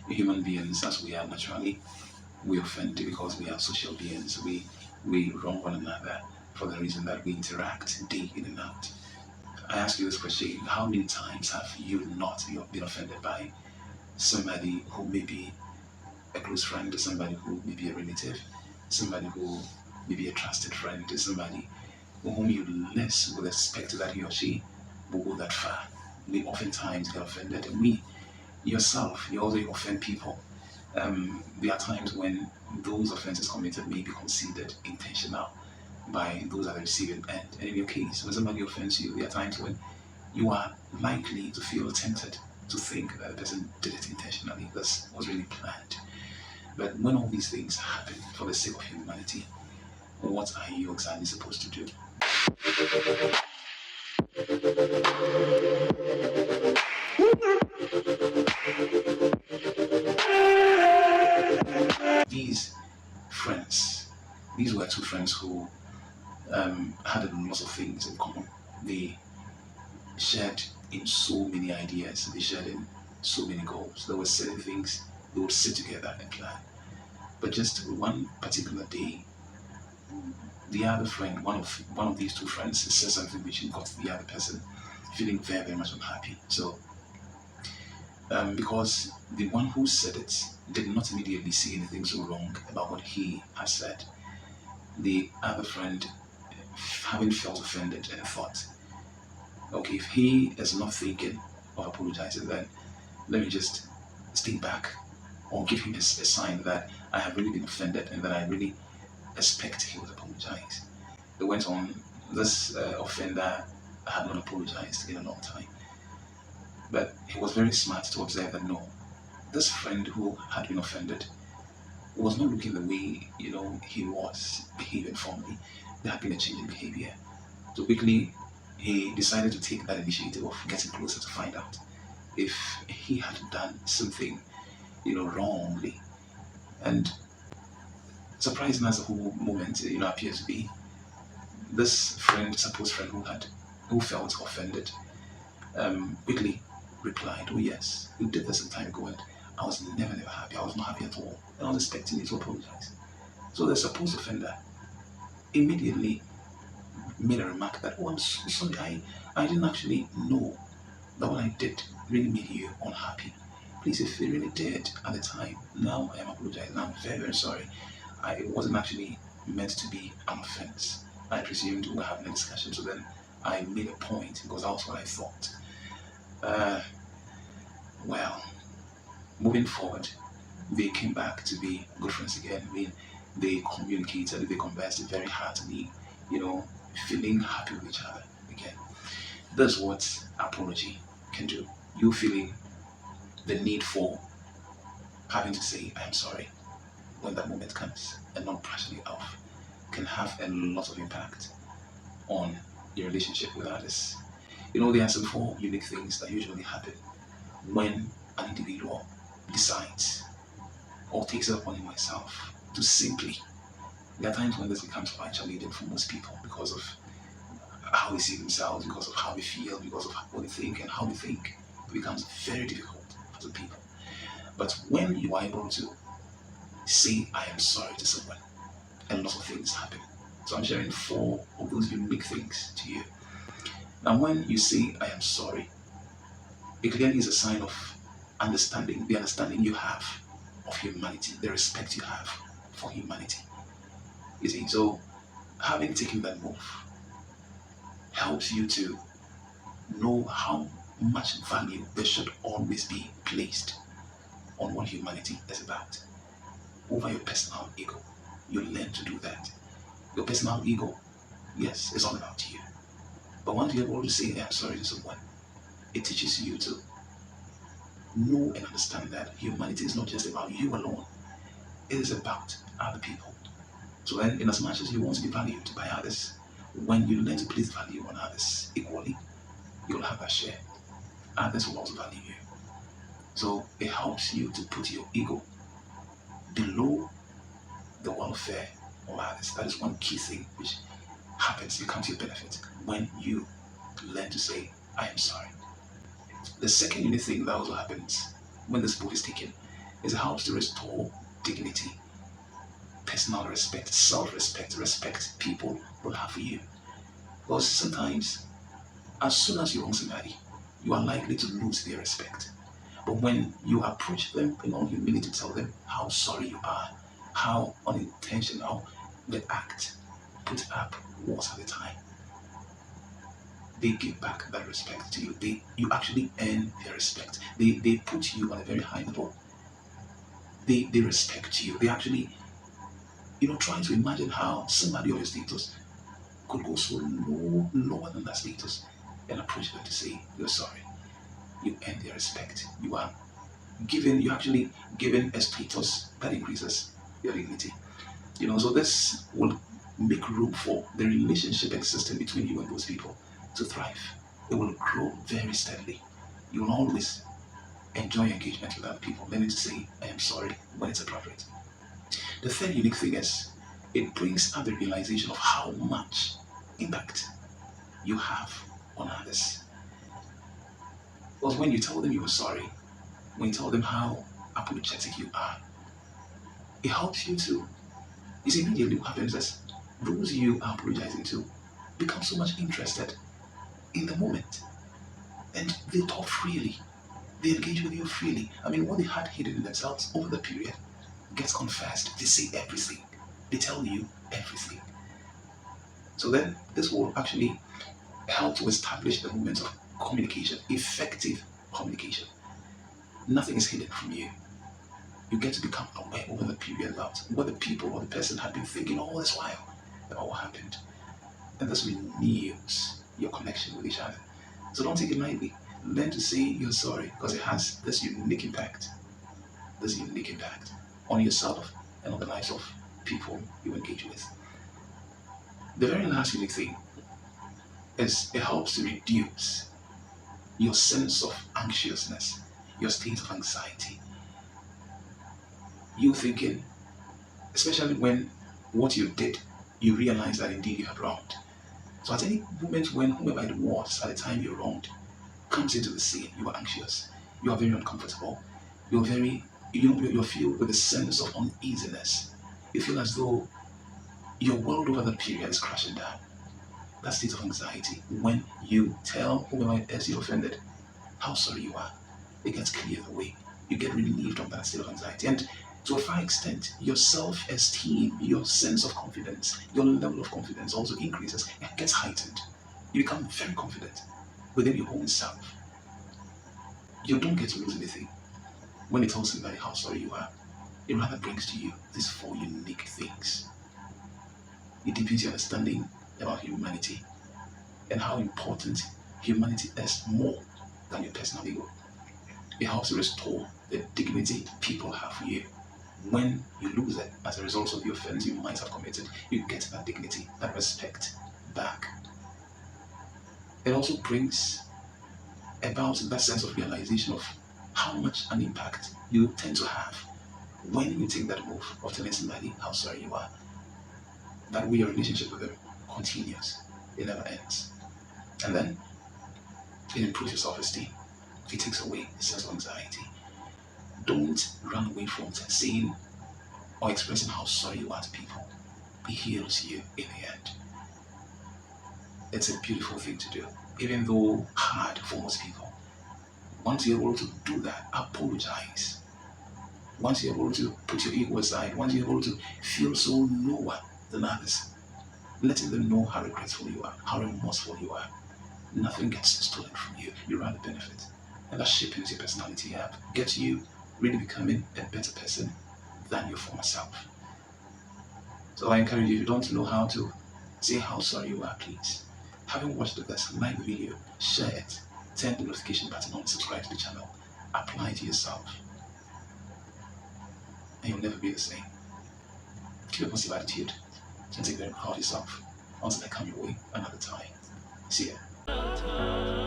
human beings, as we are naturally, we offend because we are social beings. We wrong one another for the reason that we interact day in and out. I ask you this question: how many times have you not been offended by somebody who may be a close friend, or somebody who may be a relative, somebody who may be a trusted friend, or somebody whom you less would expect that he or she will go that far? We oftentimes get offended, and we yourself, you also offend people. There are times when those offenses committed may be considered intentional by those at the receiving end. And in your case, when somebody offends you, there are times when you are likely to feel tempted to think that the person did it intentionally. This was really planned. But when all these things happen for the sake of humanity, what are you exactly supposed to do? These friends, these were two friends who had a lot of things in common. They shared in so many ideas, they shared in so many goals. There were certain things they would sit together and plan. But just one particular day, the other friend, one of these two friends, said something which got the other person feeling very, very much unhappy. So, because the one who said it did not immediately see anything so wrong about what he had said, the other friend, having felt offended, and thought, okay, if he is not thinking of apologizing, then let me just stay back or give him a sign that I have really been offended and that I really expect he would apologize. They went on. This offender had not apologized in a long time, but he was very smart to observe that no, this friend who had been offended was not looking the way he was behaving formerly. There had been a change in behavior. So quickly he decided to take that initiative of getting closer to find out if he had done something wrongly. And surprising as the whole moment appears to be, this friend, supposed friend who felt offended, quickly replied, "Oh yes, you did this some time ago, and I was never happy. I was not happy at all, and I was expecting you to apologize." So the supposed offender immediately made a remark that, "Oh, I'm so sorry. I didn't actually know that what I did really made you unhappy. Please, if it really did at the time, now I am apologizing. I'm very, very sorry. It wasn't actually meant to be an offense. I presumed we were having a discussion, so then I made a point because that's what I thought." Well, moving forward, they came back to be good friends again. I mean, they communicated, they conversed very heartily, feeling happy with each other again. That's what apology can do. You feeling the need for having to say, "I am sorry," when that moment comes and not brushing it off can have a lot of impact on your relationship with others. There are some four unique things that usually happen when an individual decides or takes it upon himself to simply. There are times when this becomes quite challenging for most people because of how they see themselves, because of how they feel, because of what they think and how they think. It becomes very difficult for some people. But when you are able to say, "I am sorry" to someone, a lot of things happen. So I'm sharing four of those unique things to you. Now, when you say, "I am sorry," it clearly is a sign of understanding, the understanding you have of humanity, the respect you have for humanity. You see, so having taken that move helps you to know how much value there should always be placed on what humanity is about over your personal ego. You learn to do that. Your personal ego, yes, it's all about you. But once you're able to say, "I'm sorry" to someone, it teaches you to know and understand that humanity is not just about you alone. It is about other people. So then, in as much as you want to be valued by others, when you learn to place value on others equally, you'll have that share. Others will also value you. So it helps you to put your ego below the welfare of others. That is one key thing which happens, becomes your benefit when you learn to say, "I am sorry." The second unique thing that also happens when this move is taken is it helps to restore dignity, personal respect, self-respect, respect people will have for you. Because sometimes, as soon as you wrong somebody, you are likely to lose their respect. But when you approach them in all humility, tell them how sorry you are, how unintentional the act put up was at the time, they give back that respect to you. You actually earn their respect. They put you on a very high level. They respect you. They actually, trying to imagine how somebody of your status could go so lower than that status and approach them to say you're sorry. You earn their respect. You're actually given a status that increases your dignity. So this will make room for the relationship existing between you and those people to thrive. It will grow very steadily. You will always enjoy engagement with other people, learning to say, I am sorry when it's appropriate. The third unique thing is it brings out the realization of how much impact you have on others. Because when you tell them you are sorry, when you tell them how apologetic you are, it helps you to, immediately what happens is those you are apologizing to become so much interested in the moment. And they talk freely. They engage with you freely. What they had hidden in themselves over the period gets confessed. They say everything. They tell you everything. So then this will actually help to establish the moment of communication, effective communication. Nothing is hidden from you. You get to become aware over the period about what the people or the person had been thinking all this while about what happened. And this renews your connection with each other. So don't take it lightly. Learn to say you're sorry because it has this unique impact on yourself and on the lives of people you engage with. The very last unique thing is it helps to reduce your sense of anxiousness, your state of anxiety. You thinking, especially when what you did, you realize that indeed you had wronged. So at any moment when whoever it was at the time you wronged comes into the scene, you are anxious, you are very uncomfortable, you're filled with a sense of uneasiness. You feel as though your world over that period is crashing down. That state of anxiety, when you tell whoever it is you offended how sorry you are, it gets cleared away. You get relieved from that state of anxiety. And to a far extent, your self-esteem, your sense of confidence, your level of confidence also increases and gets heightened. You become very confident within your own self. You don't get to lose anything when you tell somebody how sorry you are. It rather brings to you these four unique things. It deepens your understanding about humanity and how important humanity is more than your personal ego. It helps to restore the dignity people have for you. When you lose it as a result of the offense you might have committed, you get that dignity, that respect back. It also brings about that sense of realization of how much an impact you tend to have when you take that move of telling somebody how sorry you are. That way your relationship with them continues. It never ends. And then it improves your self-esteem. It takes away the sense of anxiety. Don't run away from saying or expressing how sorry you are to people. It heals you in the end. It's a beautiful thing to do, even though hard for most people. Once you're able to do that, apologize. Once you're able to put your ego aside, once you're able to feel so lower than others, letting them know how regretful you are, how remorseful you are, nothing gets stolen from you. You rather benefit. And that shapes your personality up, gets you really becoming a better person than your former self. So I encourage you, if you don't know how to say how sorry you are, please, having watched this, like the video, share it, turn the notification button on, subscribe to the channel, apply it to yourself, and you'll never be the same. Keep a positive attitude and take care of yourself until I come your way another time. See ya.